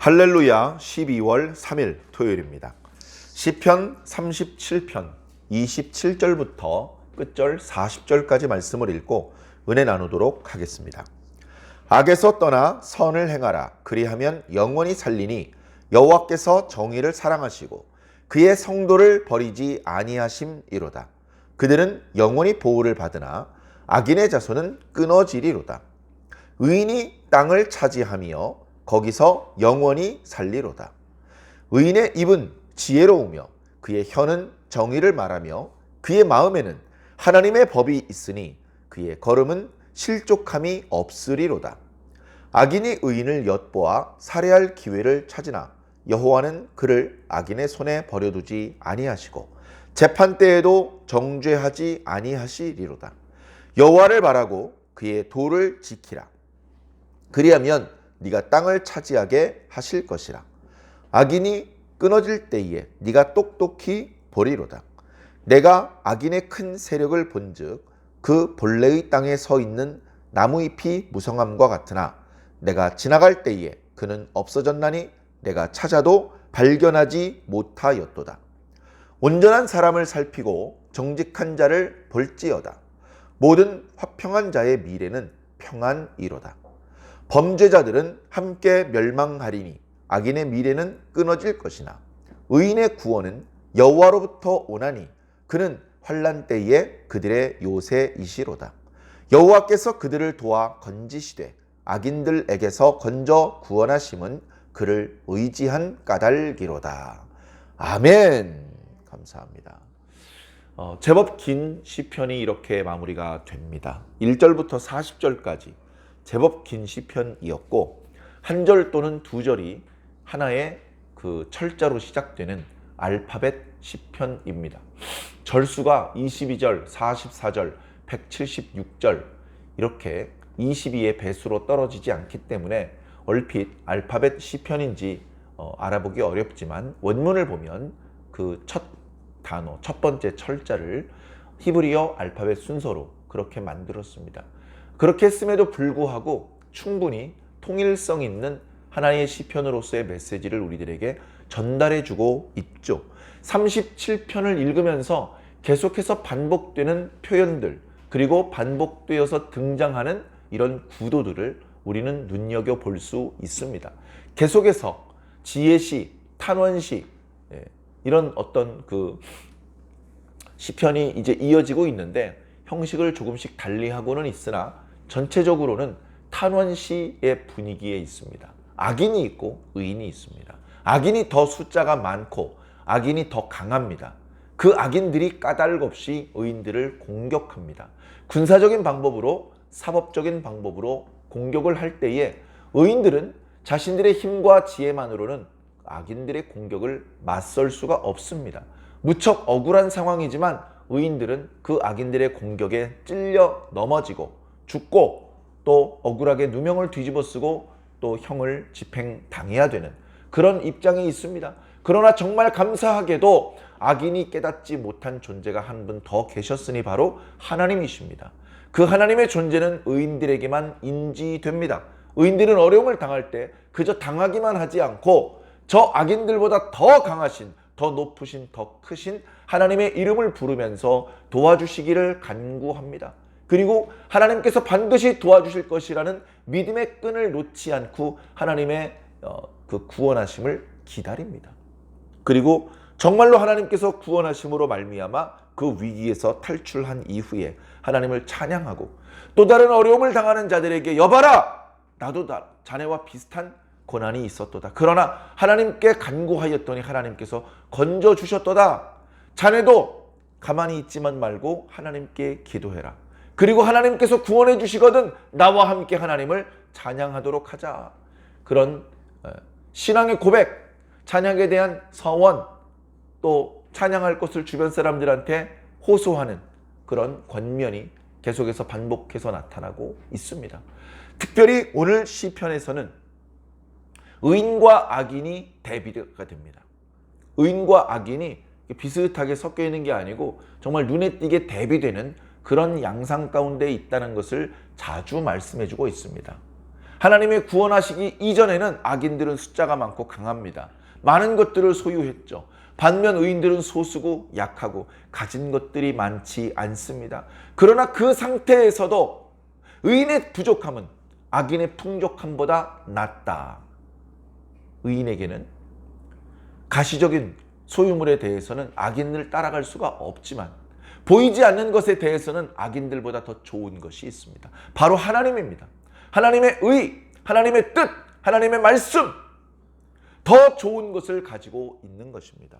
할렐루야 12월 3일 토요일입니다. 시편 37편 27절부터 끝절 40절까지 말씀을 읽고 은혜 나누도록 하겠습니다. 악에서 떠나 선을 행하라. 그리하면 영원히 살리니 여호와께서 정의를 사랑하시고 그의 성도를 버리지 아니하심이로다. 그들은 영원히 보호를 받으나 악인의 자손은 끊어지리로다. 의인이 땅을 차지하며 거기서 영원히 살리로다. 의인의 입은 지혜로우며 그의 혀는 정의를 말하며 그의 마음에는 하나님의 법이 있으니 그의 걸음은 실족함이 없으리로다. 악인이 의인을 엿보아 살해할 기회를 찾으나 여호와는 그를 악인의 손에 버려두지 아니하시고 재판 때에도 정죄하지 아니하시리로다. 여호와를 바라고 그의 도를 지키라. 그리하면 네가 땅을 차지하게 하실 것이라. 악인이 끊어질 때에 네가 똑똑히 보리로다. 내가 악인의 큰 세력을 본즉 그 본래의 땅에 서 있는 나무잎이 무성함과 같으나 내가 지나갈 때에 그는 없어졌나니 내가 찾아도 발견하지 못하였도다. 온전한 사람을 살피고 정직한 자를 볼지어다. 모든 화평한 자의 미래는 평안이로다. 범죄자들은 함께 멸망하리니 악인의 미래는 끊어질 것이나 의인의 구원은 여호와로부터 오나니 그는 환난 때에 그들의 요새이시로다. 여호와께서 그들을 도와 건지시되 악인들에게서 건져 구원하심은 그를 의지한 까닭이로다. 아멘. 감사합니다. 제법 긴 시편이 이렇게 마무리가 됩니다. 1절부터 40절까지 제법 긴 시편이었고 한 절 또는 두 절이 하나의 그 철자로 시작되는 알파벳 시편입니다. 절수가 22절, 44절, 176절 이렇게 22의 배수로 떨어지지 않기 때문에 얼핏 알파벳 시편인지 알아보기 어렵지만 원문을 보면 그 첫 단어, 첫 번째 철자를 히브리어 알파벳 순서로 그렇게 만들었습니다. 그렇게 했음에도 불구하고 충분히 통일성 있는 하나의 시편으로서의 메시지를 우리들에게 전달해주고 있죠. 37편을 읽으면서 계속해서 반복되는 표현들 그리고 반복되어서 등장하는 이런 구도들을 우리는 눈여겨볼 수 있습니다. 계속해서 지혜시, 탄원시 이런 어떤 그 시편이 이제 이어지고 있는데 형식을 조금씩 달리하고는 있으나 전체적으로는 탄원시의 분위기에 있습니다. 악인이 있고 의인이 있습니다. 악인이 더 숫자가 많고 악인이 더 강합니다. 그 악인들이 까닭없이 의인들을 공격합니다. 군사적인 방법으로 사법적인 방법으로 공격을 할 때에 의인들은 자신들의 힘과 지혜만으로는 악인들의 공격을 맞설 수가 없습니다. 무척 억울한 상황이지만 의인들은 그 악인들의 공격에 찔려 넘어지고 죽고 또 억울하게 누명을 뒤집어 쓰고 또 형을 집행당해야 되는 그런 입장에 있습니다. 그러나 정말 감사하게도 악인이 깨닫지 못한 존재가 한 분 더 계셨으니 바로 하나님이십니다. 그 하나님의 존재는 의인들에게만 인지됩니다. 의인들은 어려움을 당할 때 그저 당하기만 하지 않고 저 악인들보다 더 강하신, 더 높으신, 더 크신 하나님의 이름을 부르면서 도와주시기를 간구합니다. 그리고 하나님께서 반드시 도와주실 것이라는 믿음의 끈을 놓지 않고 하나님의 그 구원하심을 기다립니다. 그리고 정말로 하나님께서 구원하심으로 말미암아 그 위기에서 탈출한 이후에 하나님을 찬양하고 또 다른 어려움을 당하는 자들에게 여봐라! 나도 자네와 비슷한 고난이 있었도다. 그러나 하나님께 간구하였더니 하나님께서 건져주셨도다. 자네도 가만히 있지만 말고 하나님께 기도해라. 그리고 하나님께서 구원해 주시거든 나와 함께 하나님을 찬양하도록 하자. 그런 신앙의 고백, 찬양에 대한 서원, 또 찬양할 것을 주변 사람들한테 호소하는 그런 권면이 계속해서 반복해서 나타나고 있습니다. 특별히 오늘 시편에서는 의인과 악인이 대비가 됩니다. 의인과 악인이 비슷하게 섞여 있는 게 아니고 정말 눈에 띄게 대비되는 그런 양상 가운데 있다는 것을 자주 말씀해주고 있습니다. 하나님의 구원하시기 이전에는 악인들은 숫자가 많고 강합니다. 많은 것들을 소유했죠. 반면 의인들은 소수고 약하고 가진 것들이 많지 않습니다. 그러나 그 상태에서도 의인의 부족함은 악인의 풍족함보다 낫다. 의인에게는 가시적인 소유물에 대해서는 악인을 따라갈 수가 없지만 보이지 않는 것에 대해서는 악인들보다 더 좋은 것이 있습니다. 바로 하나님입니다. 하나님의 의, 하나님의 뜻, 하나님의 말씀, 더 좋은 것을 가지고 있는 것입니다.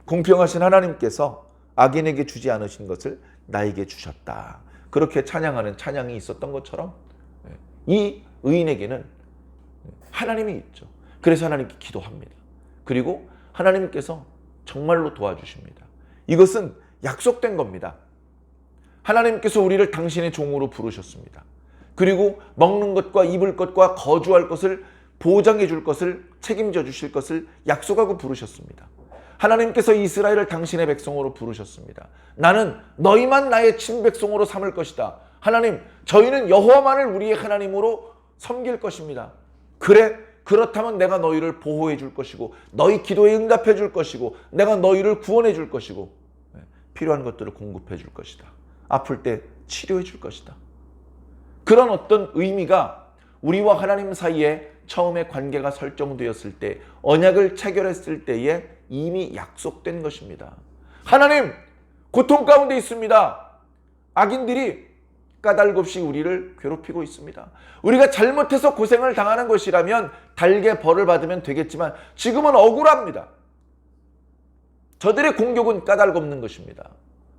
공평하신 하나님께서 악인에게 주지 않으신 것을 나에게 주셨다. 그렇게 찬양하는 찬양이 있었던 것처럼 이 의인에게는 하나님이 있죠. 그래서 하나님께 기도합니다. 그리고 하나님께서 정말로 도와주십니다. 이것은 약속된 겁니다. 하나님께서 우리를 당신의 종으로 부르셨습니다. 그리고 먹는 것과 입을 것과 거주할 것을 보장해 줄 것을 책임져 주실 것을 약속하고 부르셨습니다. 하나님께서 이스라엘을 당신의 백성으로 부르셨습니다. 나는 너희만 나의 친백성으로 삼을 것이다. 하나님, 저희는 여호와만을 우리의 하나님으로 섬길 것입니다. 그래, 그렇다면 내가 너희를 보호해 줄 것이고 너희 기도에 응답해 줄 것이고 내가 너희를 구원해 줄 것이고 필요한 것들을 공급해 줄 것이다. 아플 때 치료해 줄 것이다. 그런 어떤 의미가 우리와 하나님 사이에 처음에 관계가 설정되었을 때, 언약을 체결했을 때에 이미 약속된 것입니다. 하나님, 고통 가운데 있습니다. 악인들이 까닭없이 우리를 괴롭히고 있습니다. 우리가 잘못해서 고생을 당하는 것이라면 달게 벌을 받으면 되겠지만 지금은 억울합니다. 저들의 공격은 까닭없는 것입니다.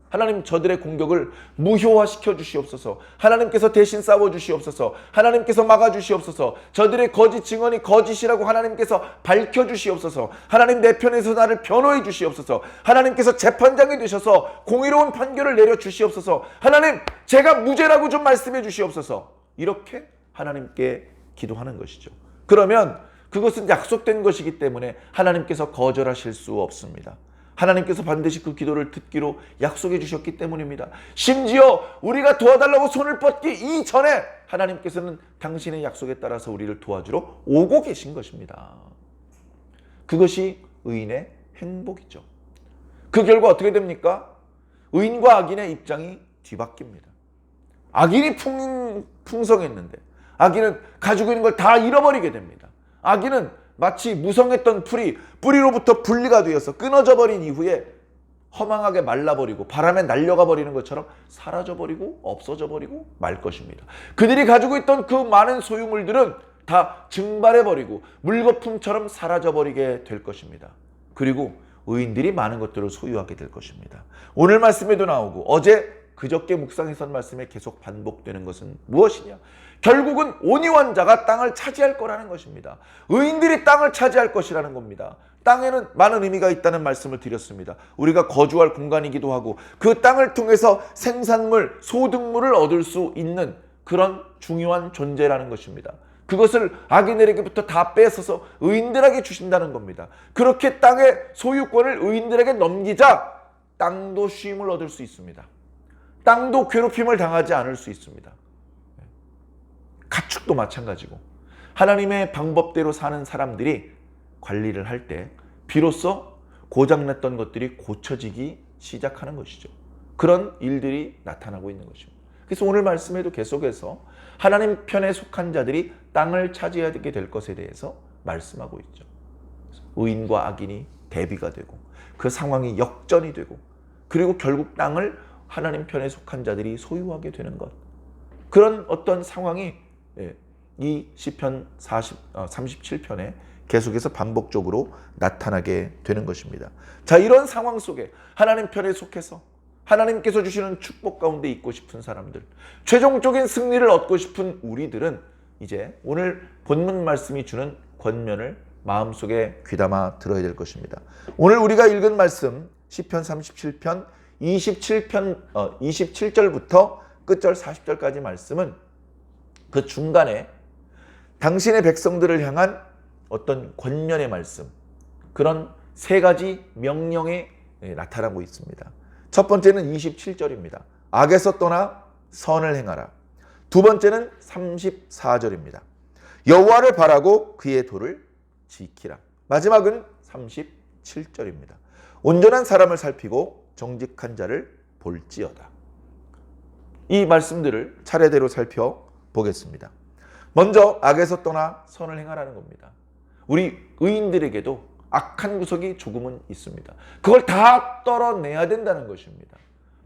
하나님, 저들의 공격을 무효화시켜 주시옵소서. 하나님께서 대신 싸워 주시옵소서. 하나님께서 막아 주시옵소서. 저들의 거짓 증언이 거짓이라고 하나님께서 밝혀 주시옵소서. 하나님, 내 편에서 나를 변호해 주시옵소서. 하나님께서 재판장이 되셔서 공의로운 판결을 내려 주시옵소서. 하나님, 제가 무죄라고 좀 말씀해 주시옵소서. 이렇게 하나님께 기도하는 것이죠. 그러면 그것은 약속된 것이기 때문에 하나님께서 거절하실 수 없습니다. 하나님께서 반드시 그 기도를 듣기로 약속해 주셨기 때문입니다. 심지어 우리가 도와달라고 손을 뻗기 이전에 하나님께서는 당신의 약속에 따라서 우리를 도와주러 오고 계신 것입니다. 그것이 의인의 행복이죠. 그 결과 어떻게 됩니까? 의인과 악인의 입장이 뒤바뀝니다. 악인이 풍성했는데 악인은 가지고 있는 걸 다 잃어버리게 됩니다. 악인은 마치 무성했던 풀이 뿌리로부터 분리가 되어서 끊어져 버린 이후에 허망하게 말라버리고 바람에 날려가 버리는 것처럼 사라져버리고 없어져버리고 말 것입니다. 그들이 가지고 있던 그 많은 소유물들은 다 증발해버리고 물거품처럼 사라져버리게 될 것입니다. 그리고 의인들이 많은 것들을 소유하게 될 것입니다. 오늘 말씀에도 나오고 어제 그저께 묵상했던 말씀에 계속 반복되는 것은 무엇이냐? 결국은 온유한 자가 땅을 차지할 거라는 것입니다. 의인들이 땅을 차지할 것이라는 겁니다. 땅에는 많은 의미가 있다는 말씀을 드렸습니다. 우리가 거주할 공간이기도 하고 그 땅을 통해서 생산물, 소득물을 얻을 수 있는 그런 중요한 존재라는 것입니다. 그것을 악인들에게부터 다 뺏어서 의인들에게 주신다는 겁니다. 그렇게 땅의 소유권을 의인들에게 넘기자 땅도 쉼을 얻을 수 있습니다. 땅도 괴롭힘을 당하지 않을 수 있습니다. 가축도 마찬가지고 하나님의 방법대로 사는 사람들이 관리를 할 때 비로소 고장났던 것들이 고쳐지기 시작하는 것이죠. 그런 일들이 나타나고 있는 것입니다. 그래서 오늘 말씀에도 계속해서 하나님 편에 속한 자들이 땅을 차지하게 될 것에 대해서 말씀하고 있죠. 의인과 악인이 대비가 되고 그 상황이 역전이 되고 그리고 결국 땅을 하나님 편에 속한 자들이 소유하게 되는 것, 그런 어떤 상황이 이 시편 37편에 계속해서 반복적으로 나타나게 되는 것입니다. 자, 이런 상황 속에 하나님 편에 속해서 하나님께서 주시는 축복 가운데 있고 싶은 사람들, 최종적인 승리를 얻고 싶은 우리들은 이제 오늘 본문 말씀이 주는 권면을 마음속에 귀담아 들어야 될 것입니다. 오늘 우리가 읽은 말씀 시편 37편 27절부터 끝절 40절까지 말씀은 그 중간에 당신의 백성들을 향한 어떤 권면의 말씀, 그런 세 가지 명령이 나타나고 있습니다. 첫 번째는 27절입니다. 악에서 떠나 선을 행하라. 두 번째는 34절입니다. 여호와를 바라고 그의 도를 지키라. 마지막은 37절입니다. 온전한 사람을 살피고 정직한 자를 볼지어다. 이 말씀들을 차례대로 살펴보겠습니다. 먼저 악에서 떠나 선을 행하라는 겁니다. 우리 의인들에게도 악한 구석이 조금은 있습니다. 그걸 다 떨어내야 된다는 것입니다.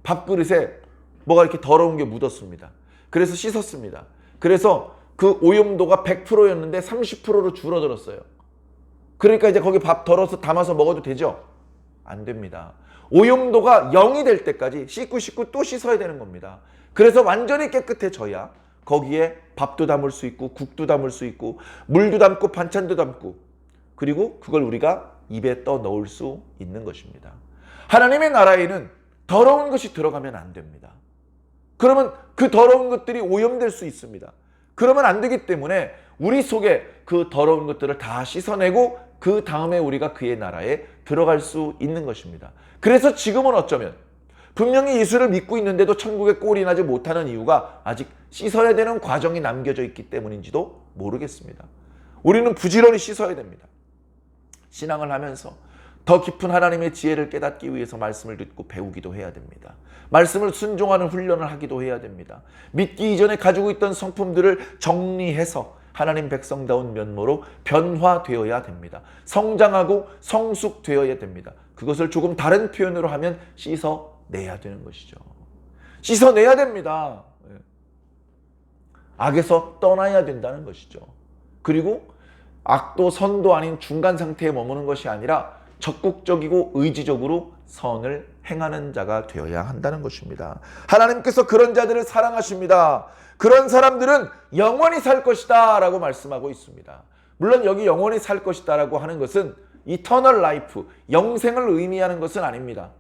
밥그릇에 뭐가 이렇게 더러운 게 묻었습니다. 그래서 씻었습니다. 그래서 그 오염도가 100%였는데 30%로 줄어들었어요. 그러니까 이제 거기 밥 덜어서 담아서 먹어도 되죠? 안 됩니다. 오염도가 0이 될 때까지 씻고 또 씻어야 되는 겁니다. 그래서 완전히 깨끗해져야 거기에 밥도 담을 수 있고 국도 담을 수 있고 물도 담고 반찬도 담고 그리고 그걸 우리가 입에 떠 넣을 수 있는 것입니다. 하나님의 나라에는 더러운 것이 들어가면 안 됩니다. 그러면 그 더러운 것들이 오염될 수 있습니다. 그러면 안 되기 때문에 우리 속에 그 더러운 것들을 다 씻어내고 그 다음에 우리가 그의 나라에 들어갈 수 있는 것입니다. 그래서 지금은 어쩌면 분명히 예수를 믿고 있는데도 천국에 꼴이 나지 못하는 이유가 아직 씻어야 되는 과정이 남겨져 있기 때문인지도 모르겠습니다. 우리는 부지런히 씻어야 됩니다. 신앙을 하면서 더 깊은 하나님의 지혜를 깨닫기 위해서 말씀을 듣고 배우기도 해야 됩니다. 말씀을 순종하는 훈련을 하기도 해야 됩니다. 믿기 이전에 가지고 있던 성품들을 정리해서 하나님 백성다운 면모로 변화되어야 됩니다. 성장하고 성숙되어야 됩니다. 그것을 조금 다른 표현으로 하면 씻어내야 되는 것이죠. 씻어내야 됩니다. 악에서 떠나야 된다는 것이죠. 그리고 악도 선도 아닌 중간 상태에 머무는 것이 아니라 적극적이고 의지적으로 선을 행하는 자가 되어야 한다는 것입니다. 하나님께서 그런 자들을 사랑하십니다. 그런 사람들은 영원히 살 것이다 라고 말씀하고 있습니다. 물론 여기 영원히 살 것이다 라고 하는 것은 이터널 라이프, 영생을 의미하는 것은 아닙니다.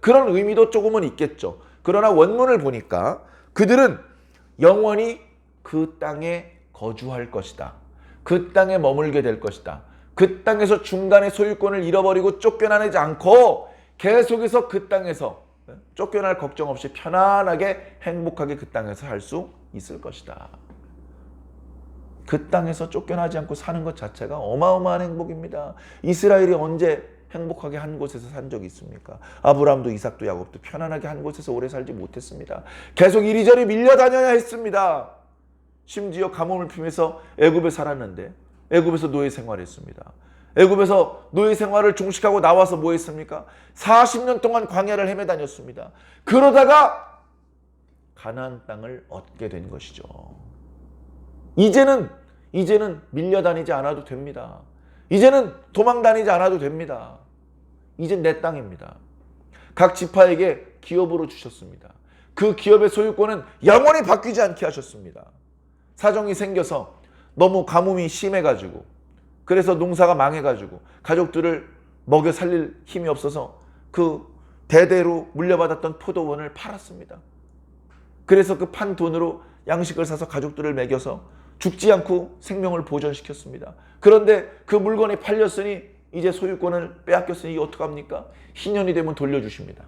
그런 의미도 조금은 있겠죠. 그러나 원문을 보니까 그들은 영원히 그 땅에 거주할 것이다. 그 땅에 머물게 될 것이다. 그 땅에서 중간에 소유권을 잃어버리고 쫓겨나지 않고 계속해서 그 땅에서 쫓겨날 걱정 없이 편안하게 행복하게 그 땅에서 살 수 있을 것이다. 그 땅에서 쫓겨나지 않고 사는 것 자체가 어마어마한 행복입니다. 이스라엘이 언제 행복하게 한 곳에서 산 적이 있습니까? 아브라함도 이삭도 야곱도 편안하게 한 곳에서 오래 살지 못했습니다. 계속 이리저리 밀려다녀야 했습니다. 심지어 가뭄을 피면서 애굽에 살았는데 애굽에서 노예 생활했습니다. 애굽에서 노예 생활을 종식하고 나와서 뭐 했습니까? 40년 동안 광야를 헤매 다녔습니다. 그러다가 가나안 땅을 얻게 된 것이죠. 이제는 밀려다니지 않아도 됩니다. 이제는 도망다니지 않아도 됩니다. 이젠 내 땅입니다. 각 지파에게 기업으로 주셨습니다. 그 기업의 소유권은 영원히 바뀌지 않게 하셨습니다. 사정이 생겨서 너무 가뭄이 심해가지고 그래서 농사가 망해가지고 가족들을 먹여 살릴 힘이 없어서 그 대대로 물려받았던 포도원을 팔았습니다. 그래서 그 판 돈으로 양식을 사서 가족들을 먹여서 죽지 않고 생명을 보존시켰습니다. 그런데 그 물건이 팔렸으니 이제 소유권을 빼앗겼으니 이게 어떡합니까? 희년이 되면 돌려주십니다.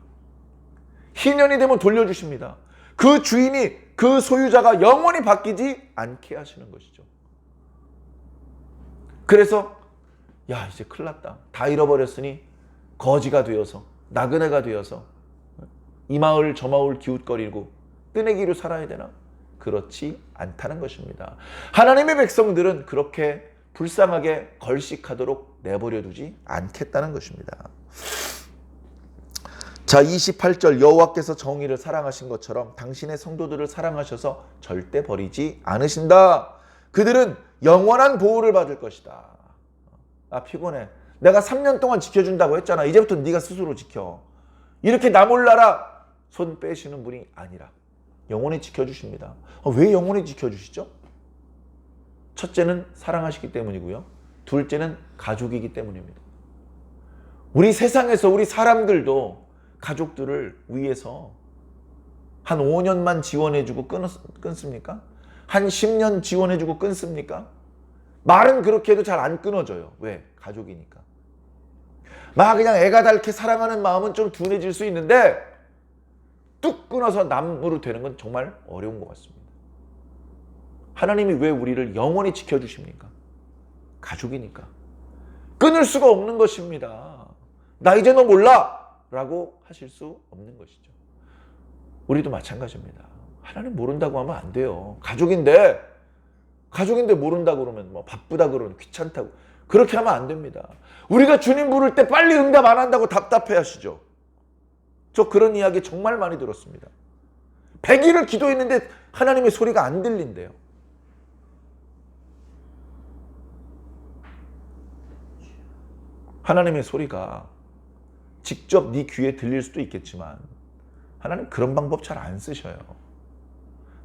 희년이 되면 돌려주십니다. 그 주인이 그 소유자가 영원히 바뀌지 않게 하시는 것이죠. 그래서 야 이제 큰일 났다. 다 잃어버렸으니 거지가 되어서 나그네가 되어서 이 마을 저 마을 기웃거리고 뜨내기로 살아야 되나? 그렇지 않다는 것입니다. 하나님의 백성들은 그렇게 불쌍하게 걸식하도록 내버려 두지 않겠다는 것입니다. 자, 28절 여호와께서 정의를 사랑하신 것처럼 당신의 성도들을 사랑하셔서 절대 버리지 않으신다. 그들은 영원한 보호를 받을 것이다. 아 피곤해. 내가 3년 동안 지켜준다고 했잖아. 이제부터 네가 스스로 지켜. 이렇게 나 몰라라 손 빼시는 분이 아니라 영원히 지켜주십니다. 왜 영원히 지켜주시죠? 첫째는 사랑하시기 때문이고요. 둘째는 가족이기 때문입니다. 우리 세상에서 우리 사람들도 가족들을 위해서 한 5년만 지원해주고 끊습니까? 한 10년 지원해주고 끊습니까? 말은 그렇게 해도 잘 안 끊어져요. 왜? 가족이니까. 막 그냥 애가 닳게 사랑하는 마음은 좀 둔해질 수 있는데 뚝 끊어서 남으로 되는 건 정말 어려운 것 같습니다. 하나님이 왜 우리를 영원히 지켜주십니까? 가족이니까. 끊을 수가 없는 것입니다. 나 이제 너 몰라! 라고 하실 수 없는 것이죠. 우리도 마찬가지입니다. 하나님 모른다고 하면 안 돼요. 가족인데 모른다고 그러면 뭐 바쁘다 그러면 귀찮다고 그렇게 하면 안 됩니다. 우리가 주님 부를 때 빨리 응답 안 한다고 답답해 하시죠. 저 그런 이야기 정말 많이 들었습니다. 100일을 기도했는데 하나님의 소리가 안 들린대요. 하나님의 소리가 직접 네 귀에 들릴 수도 있겠지만 하나님 그런 방법 잘 안 쓰셔요.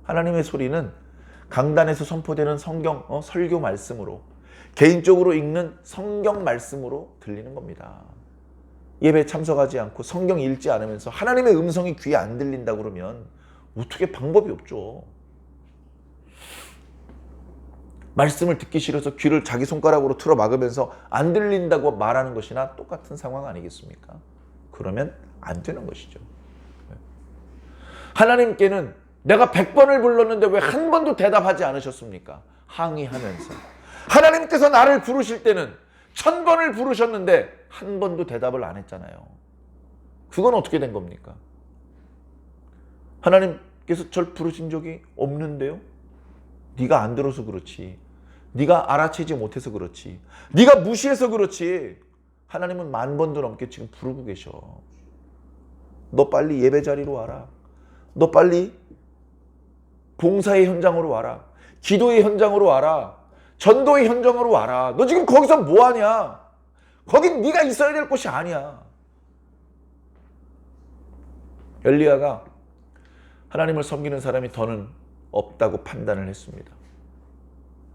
하나님의 소리는 강단에서 선포되는 성경 설교 말씀으로, 개인적으로 읽는 성경 말씀으로 들리는 겁니다. 예배 참석하지 않고 성경 읽지 않으면서 하나님의 음성이 귀에 안 들린다 그러면 어떻게 방법이 없죠. 말씀을 듣기 싫어서 귀를 자기 손가락으로 틀어 막으면서 안 들린다고 말하는 것이나 똑같은 상황 아니겠습니까? 그러면 안 되는 것이죠. 하나님께는 내가 100번을 불렀는데 왜 한 번도 대답하지 않으셨습니까? 항의하면서. 하나님께서 나를 부르실 때는 1000번을 부르셨는데 한 번도 대답을 안 했잖아요. 그건 어떻게 된 겁니까? 하나님께서 절 부르신 적이 없는데요? 네가 안 들어서 그렇지. 네가 알아채지 못해서 그렇지. 네가 무시해서 그렇지. 하나님은 10,000번도 넘게 지금 부르고 계셔. 너 빨리 예배 자리로 와라. 너 빨리 봉사의 현장으로 와라. 기도의 현장으로 와라. 전도의 현장으로 와라. 너 지금 거기서 뭐 하냐? 거긴 네가 있어야 될 곳이 아니야. 엘리야가 하나님을 섬기는 사람이 더는 없다고 판단을 했습니다.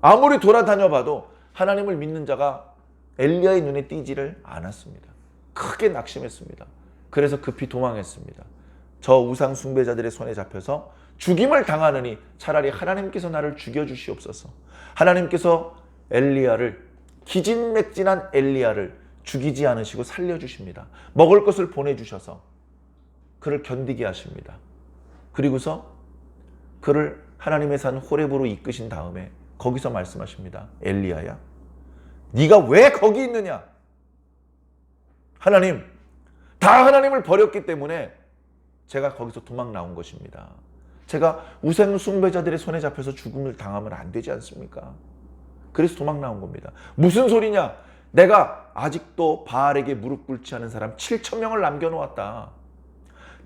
아무리 돌아다녀 봐도 하나님을 믿는 자가 엘리야의 눈에 띄지를 않았습니다. 크게 낙심했습니다. 그래서 급히 도망했습니다. 저 우상 숭배자들의 손에 잡혀서 죽임을 당하느니 차라리 하나님께서 나를 죽여주시옵소서. 하나님께서 엘리야를, 기진맥진한 엘리야를 죽이지 않으시고 살려주십니다. 먹을 것을 보내주셔서 그를 견디게 하십니다. 그리고서 그를 하나님의 산 호렙으로 이끄신 다음에 거기서 말씀하십니다. 엘리야야, 네가 왜 거기 있느냐? 하나님, 다 하나님을 버렸기 때문에 제가 거기서 도망 나온 것입니다. 제가 우상 숭배자들의 손에 잡혀서 죽음을 당하면 안 되지 않습니까? 그래서 도망 나온 겁니다. 무슨 소리냐? 내가 아직도 바알에게 무릎 꿇지 않은 사람 7,000명을 남겨놓았다.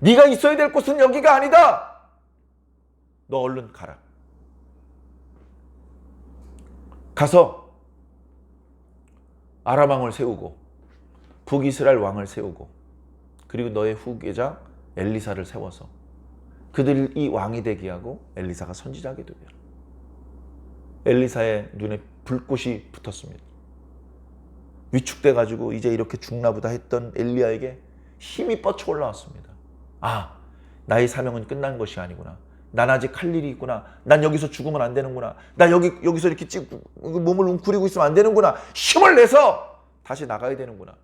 네가 있어야 될 곳은 여기가 아니다. 너 얼른 가라. 가서 아람 왕을 세우고 북이스라엘 왕을 세우고 그리고 너의 후계자 엘리사를 세워서 그들이 왕이 되게 하고 엘리사가 선지자하게 되게 하라. 엘리사의 눈에 불꽃이 붙었습니다. 위축돼가지고 이제 이렇게 죽나보다 했던 엘리야에게 힘이 뻗쳐 올라왔습니다. 아, 나의 사명은 끝난 것이 아니구나. 난 아직 할 일이 있구나. 난 여기서 죽으면 안 되는구나. 나 여기서 이렇게 몸을 웅크리고 있으면 안 되는구나. 힘을 내서 다시 나가야 되는구나.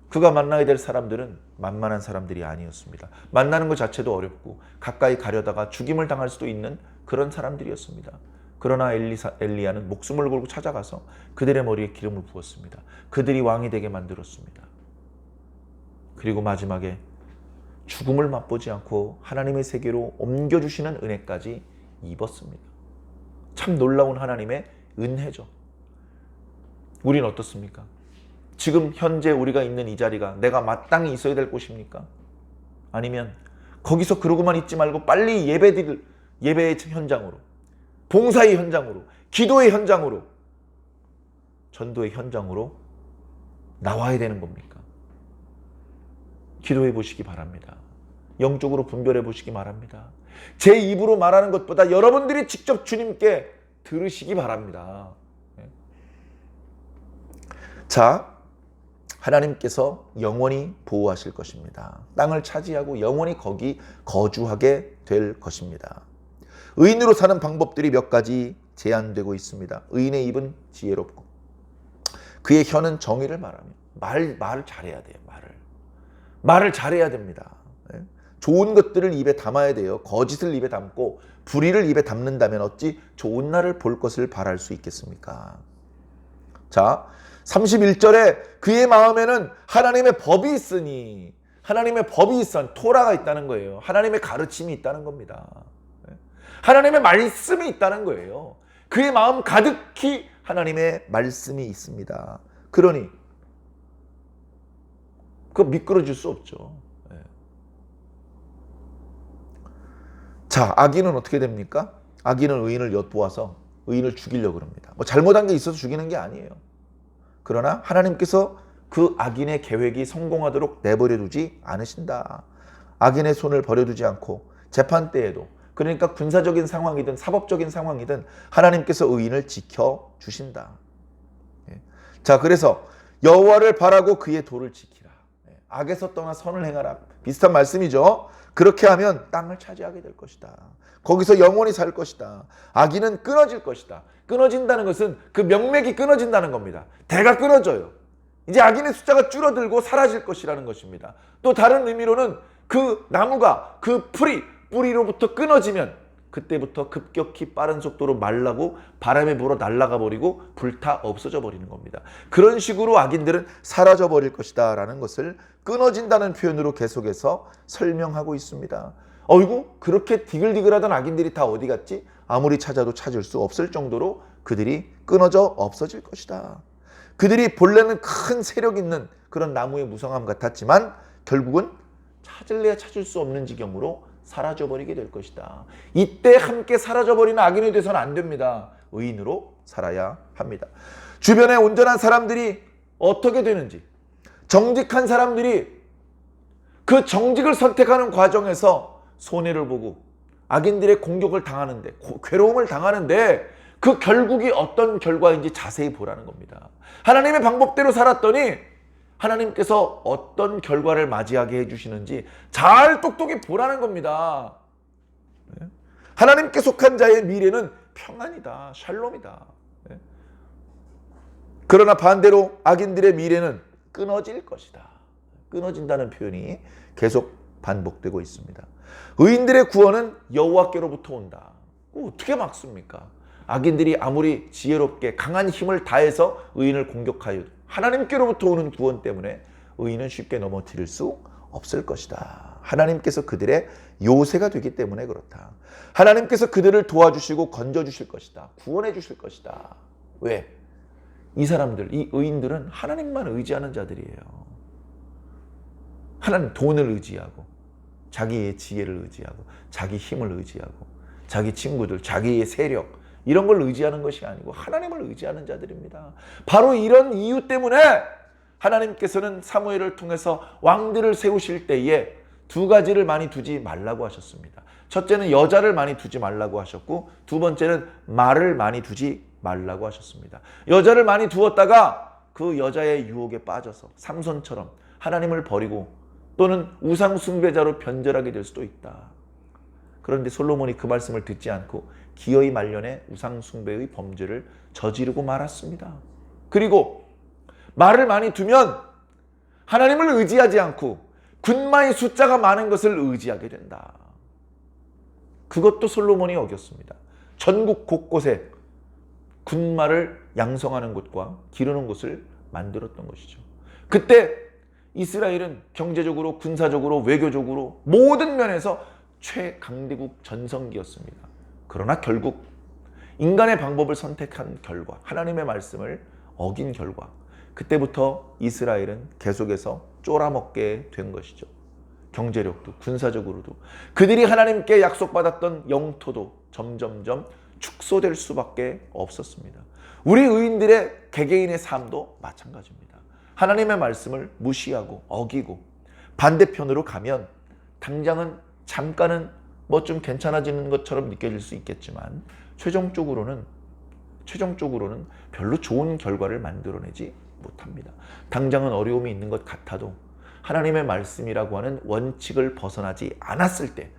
그가 만나야 될 사람들은 만만한 사람들이 아니었습니다. 만나는 것 자체도 어렵고 가까이 가려다가 죽임을 당할 수도 있는 그런 사람들이었습니다. 그러나 엘리야는 목숨을 걸고 찾아가서 그들의 머리에 기름을 부었습니다. 그들이 왕이 되게 만들었습니다. 그리고 마지막에 죽음을 맛보지 않고 하나님의 세계로 옮겨주시는 은혜까지 입었습니다. 참 놀라운 하나님의 은혜죠. 우린 어떻습니까? 지금 현재 우리가 있는 이 자리가 내가 마땅히 있어야 될 곳입니까? 아니면 거기서 그러고만 있지 말고 빨리 예배의 현장으로, 봉사의 현장으로, 기도의 현장으로, 전도의 현장으로 나와야 되는 겁니까? 기도해 보시기 바랍니다. 영적으로 분별해 보시기 바랍니다. 제 입으로 말하는 것보다 여러분들이 직접 주님께 들으시기 바랍니다. 자, 하나님께서 영원히 보호하실 것입니다. 땅을 차지하고 영원히 거기 거주하게 될 것입니다. 의인으로 사는 방법들이 몇 가지 제한되고 있습니다. 의인의 입은 지혜롭고 그의 혀는 정의를 말하며 말을 잘해야 돼요. 말을 잘해야 됩니다. 좋은 것들을 입에 담아야 돼요. 거짓을 입에 담고 불의를 입에 담는다면 어찌 좋은 날을 볼 것을 바랄 수 있겠습니까? 자, 31절에 그의 마음에는 하나님의 법이 있으니, 하나님의 법이 있어, 토라가 있다는 거예요. 하나님의 가르침이 있다는 겁니다. 하나님의 말씀이 있다는 거예요. 그의 마음 가득히 하나님의 말씀이 있습니다. 그러니 그거 미끄러질 수 없죠. 자, 악인은 어떻게 됩니까? 악인은 의인을 엿보아서 의인을 죽이려고 합니다. 뭐 잘못한 게 있어서 죽이는 게 아니에요. 그러나 하나님께서 그 악인의 계획이 성공하도록 내버려 두지 않으신다. 악인의 손을 버려두지 않고 재판 때에도, 그러니까 군사적인 상황이든 사법적인 상황이든 하나님께서 의인을 지켜주신다. 자, 그래서 여호와를 바라고 그의 도를 지키라. 악에서 떠나 선을 행하라. 비슷한 말씀이죠. 그렇게 하면 땅을 차지하게 될 것이다. 거기서 영원히 살 것이다. 악인은 끊어질 것이다. 끊어진다는 것은 그 명맥이 끊어진다는 겁니다. 대가 끊어져요. 이제 악인의 숫자가 줄어들고 사라질 것이라는 것입니다. 또 다른 의미로는 그 나무가 그 뿌리로부터 끊어지면 그때부터 급격히 빠른 속도로 말라고 바람에 불어 날아가 버리고 불타 없어져 버리는 겁니다. 그런 식으로 악인들은 사라져 버릴 것이다 라는 것을 끊어진다는 표현으로 계속해서 설명하고 있습니다. 어이구, 그렇게 디글디글하던 악인들이 다 어디 갔지? 아무리 찾아도 찾을 수 없을 정도로 그들이 끊어져 없어질 것이다. 그들이 본래는 큰 세력 있는 그런 나무의 무성함 같았지만 결국은 찾을래야 찾을 수 없는 지경으로 사라져버리게 될 것이다. 이때 함께 사라져버리는 악인이 돼서는 안 됩니다. 의인으로 살아야 합니다. 주변에 온전한 사람들이 어떻게 되는지, 정직한 사람들이 그 정직을 선택하는 과정에서 손해를 보고 악인들의 공격을 당하는데, 괴로움을 당하는데 그 결국이 어떤 결과인지 자세히 보라는 겁니다. 하나님의 방법대로 살았더니 하나님께서 어떤 결과를 맞이하게 해주시는지 잘 똑똑히 보라는 겁니다. 하나님께 속한 자의 미래는 평안이다, 샬롬이다. 그러나 반대로 악인들의 미래는 끊어질 것이다. 끊어진다는 표현이 계속 반복되고 있습니다. 의인들의 구원은 여호와께로부터 온다. 어떻게 막습니까? 악인들이 아무리 지혜롭게 강한 힘을 다해서 의인을 공격하여 하나님께로부터 오는 구원 때문에 의인은 쉽게 넘어뜨릴 수 없을 것이다. 하나님께서 그들의 요새가 되기 때문에 그렇다. 하나님께서 그들을 도와주시고 건져주실 것이다. 구원해 주실 것이다. 왜? 이 사람들, 이 의인들은 하나님만 의지하는 자들이에요. 하나님, 돈을 의지하고 자기의 지혜를 의지하고 자기 힘을 의지하고 자기 친구들, 자기의 세력 이런 걸 의지하는 것이 아니고 하나님을 의지하는 자들입니다. 바로 이런 이유 때문에 하나님께서는 사무엘을 통해서 왕들을 세우실 때에 두 가지를 많이 두지 말라고 하셨습니다. 첫째는 여자를 많이 두지 말라고 하셨고, 두 번째는 말을 많이 두지 말라고 하셨습니다. 여자를 많이 두었다가 그 여자의 유혹에 빠져서 삼손처럼 하나님을 버리고 또는 우상 숭배자로 변절하게 될 수도 있다. 그런데 솔로몬이 그 말씀을 듣지 않고 기어이 말년에 우상 숭배의 범죄를 저지르고 말았습니다. 그리고 말을 많이 두면 하나님을 의지하지 않고 군마의 숫자가 많은 것을 의지하게 된다. 그것도 솔로몬이 어겼습니다. 전국 곳곳에 군마를 양성하는 곳과 기르는 곳을 만들었던 것이죠. 그때 이스라엘은 경제적으로, 군사적으로, 외교적으로 모든 면에서 최강대국 전성기였습니다. 그러나 결국 인간의 방법을 선택한 결과, 하나님의 말씀을 어긴 결과, 그때부터 이스라엘은 계속해서 쫄아먹게 된 것이죠. 경제력도 군사적으로도 그들이 하나님께 약속받았던 영토도 점점점 축소될 수밖에 없었습니다. 우리 의인들의 개개인의 삶도 마찬가지입니다. 하나님의 말씀을 무시하고 어기고 반대편으로 가면 당장은 잠깐은 뭐 좀 괜찮아지는 것처럼 느껴질 수 있겠지만 최종적으로는 별로 좋은 결과를 만들어내지 못합니다. 당장은 어려움이 있는 것 같아도 하나님의 말씀이라고 하는 원칙을 벗어나지 않았을 때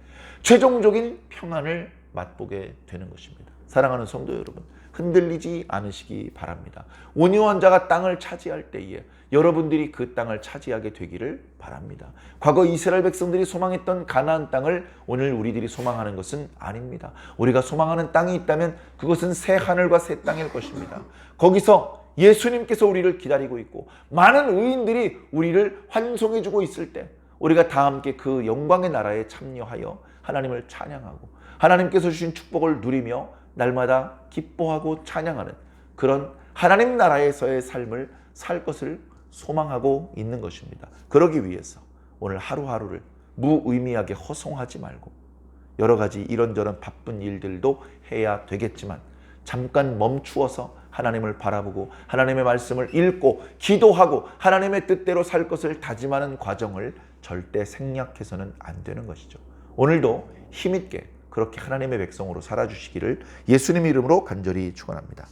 최종적인 평안을 맛보게 되는 것입니다. 사랑하는 성도 여러분, 흔들리지 않으시기 바랍니다. 온유한 자가 땅을 차지할 때에 여러분들이 그 땅을 차지하게 되기를 바랍니다. 과거 이스라엘 백성들이 소망했던 가나안 땅을 오늘 우리들이 소망하는 것은 아닙니다. 우리가 소망하는 땅이 있다면 그것은 새 하늘과 새 땅일 것입니다. 거기서 예수님께서 우리를 기다리고 있고 많은 의인들이 우리를 환송해주고 있을 때 우리가 다 함께 그 영광의 나라에 참여하여 하나님을 찬양하고 하나님께서 주신 축복을 누리며 날마다 기뻐하고 찬양하는 그런 하나님 나라에서의 삶을 살 것을 소망하고 있는 것입니다. 그러기 위해서 오늘 하루하루를 무의미하게 허송하지 말고 여러 가지 이런저런 바쁜 일들도 해야 되겠지만 잠깐 멈추어서 하나님을 바라보고 하나님의 말씀을 읽고 기도하고 하나님의 뜻대로 살 것을 다짐하는 과정을 절대 생략해서는 안 되는 것이죠. 오늘도 힘있게 그렇게 하나님의 백성으로 살아주시기를 예수님 이름으로 간절히 축원합니다.